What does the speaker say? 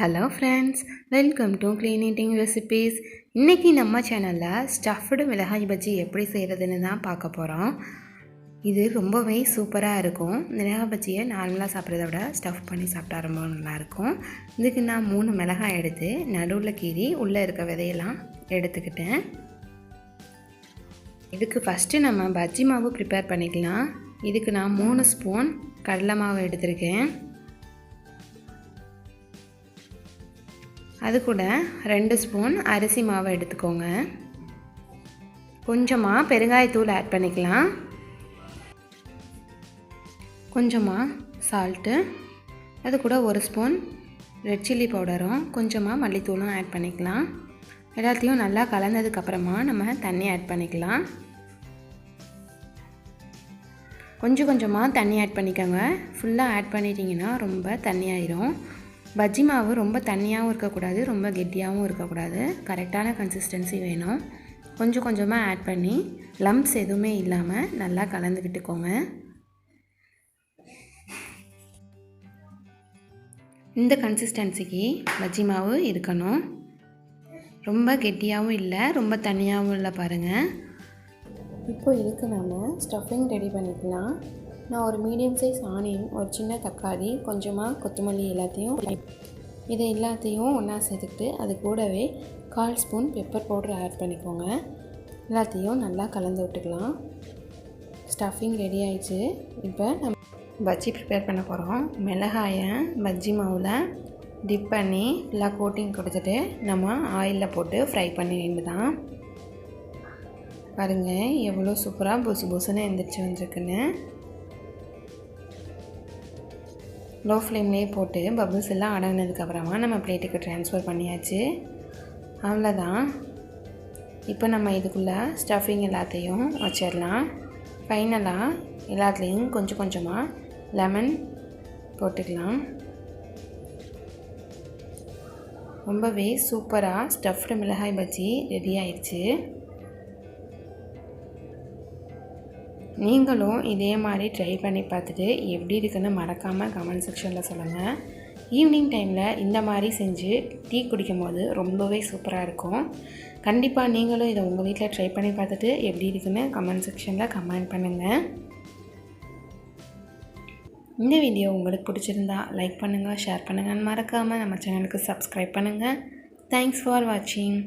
Hello friends, welcome to clean eating recipes. இன்றைக்கி நம்ம சேனலில் ஸ்டஃப்டு மிளகாய் பஜ்ஜி எப்படி செய்கிறதுன்னு தான் பார்க்க போகிறோம். இது ரொம்பவே சூப்பராக இருக்கும். மிளகாய் பஜ்ஜியை நார்மலாக சாப்பிட்றத விட ஸ்டஃப் பண்ணி சாப்பிட்டா ரொம்ப நல்லாயிருக்கும். இதுக்கு நான் 3 மிளகாய் எடுத்து நடுவில் கீறி உள்ளே இருக்க விதையெல்லாம் எடுத்துக்கிட்டேன். இதுக்கு ஃபஸ்ட்டு நம்ம பஜ்ஜி மாவு ப்ரிப்பேர் பண்ணிக்கலாம். இதுக்கு நான் 3 ஸ்பூன் கடலை மாவு எடுத்திருக்கேன். அது கூட 2 ஸ்பூன் அரிசி மாவு எடுத்துக்கோங்க. கொஞ்சமாக பெருங்காயத்தூள் ஆட் பண்ணிக்கலாம். கொஞ்சமாக சால்ட்டு, அது கூட 1 ஸ்பூன் ரெட் சில்லி பவுடரும் கொஞ்சமாக மல்லித்தூளும் ஆட் பண்ணிக்கலாம். எல்லாத்தையும் நல்லா கலந்ததுக்கப்புறமா நம்ம தண்ணி ஆட் பண்ணிக்கலாம். கொஞ்சம் கொஞ்சமாக தண்ணி ஆட் பண்ணிக்கோங்க. ஃபுல்லாக ஆட் பண்ணிட்டீங்கன்னா ரொம்ப தண்ணி ஆயிரும். பஜ்ஜி மாவு ரொம்ப தண்ணியாகவும் இருக்கக்கூடாது, ரொம்ப கெட்டியாகவும் இருக்கக்கூடாது. கரெக்டான கன்சிஸ்டன்சி வேணும். கொஞ்சம் கொஞ்சமாக ஆட் பண்ணி லம்ப்ஸ் எதுவுமே இல்லாமல் நல்லா கலந்துக்கிட்டுக்கோங்க. இந்த கன்சிஸ்டன்சிக்கு பஜ்ஜி மாவு இருக்கணும். ரொம்ப கெட்டியாகவும் இல்லை, ரொம்ப தண்ணியாகவும் இல்லை பாருங்கள். இப்போ இதுக்கு நம்ம ஸ்டஃபிங் ரெடி பண்ணிக்கலாம். நான் ஒரு மீடியம் சைஸ் ஆனியன், ஒரு சின்ன தக்காளி, கொஞ்சமாக கொத்தமல்லி இதை எல்லாத்தையும் ஒன்றா சேர்த்துக்கிட்டு அது கூடவே 1/4 ஸ்பூன் பெப்பர் பவுடர் ஆட் பண்ணிக்கோங்க. எல்லாத்தையும் நல்லா கலந்து விட்டுக்கலாம். ஸ்டஃபிங் ரெடி ஆயிடுச்சு. இப்போ நம்ம பஜ்ஜி ப்ரிப்பேர் பண்ண போகிறோம். மிளகாயை பஜ்ஜி மாவில் டிப் பண்ணி ஃபுல்லாக கோட்டிங் கொடுத்துட்டு நம்ம ஆயிலில் போட்டு ஃப்ரை பண்ணி வேண்டியதான். பாருங்கள் எவ்வளோ சூப்பராக புசு புசுன்னு எந்திரிச்சு வந்துருக்குன்னு. லோ ஃப்ளேம்லேயே போட்டு பபிள்ஸ் எல்லாம் அடங்கினதுக்கப்புறமா நம்ம பிளேட்டுக்கு ட்ரான்ஸ்ஃபர் பண்ணியாச்சு. அவ்வளோதான். இப்போ நம்ம இதுக்குள்ளே ஸ்டஃபிங் எல்லாத்தையும் வச்சிடலாம். ஃபைனலாக எல்லாத்துலேயும் கொஞ்சம் கொஞ்சமாக லெமன் போட்டுக்கலாம். ரொம்பவே சூப்பராக ஸ்டஃப்டு மிளகாய் பஜ்ஜி ரெடி ஆயிடுச்சு. நீங்களும் இதே மாதிரி ட்ரை பண்ணி பார்த்துட்டு எப்படி இருக்குன்னு மறக்காமல் கமெண்ட் செக்ஷனில் சொல்லுங்கள். ஈவினிங் டைமில் இந்த மாதிரி செஞ்சு டீ குடிக்கும் போது ரொம்பவே சூப்பராக இருக்கும். கண்டிப்பாக நீங்களும் இதை உங்கள் வீட்டில் ட்ரை பண்ணி பார்த்துட்டு எப்படி இருக்குன்னு கமெண்ட் செக்ஷனில் கமெண்ட் பண்ணுங்கள். இந்த வீடியோ உங்களுக்கு பிடிச்சிருந்தா லைக் பண்ணுங்கள், ஷேர் பண்ணுங்கள். மறக்காமல் நம்ம சேனலுக்கு சப்ஸ்கிரைப் பண்ணுங்கள். தேங்க்ஸ் ஃபார் வாட்சிங்.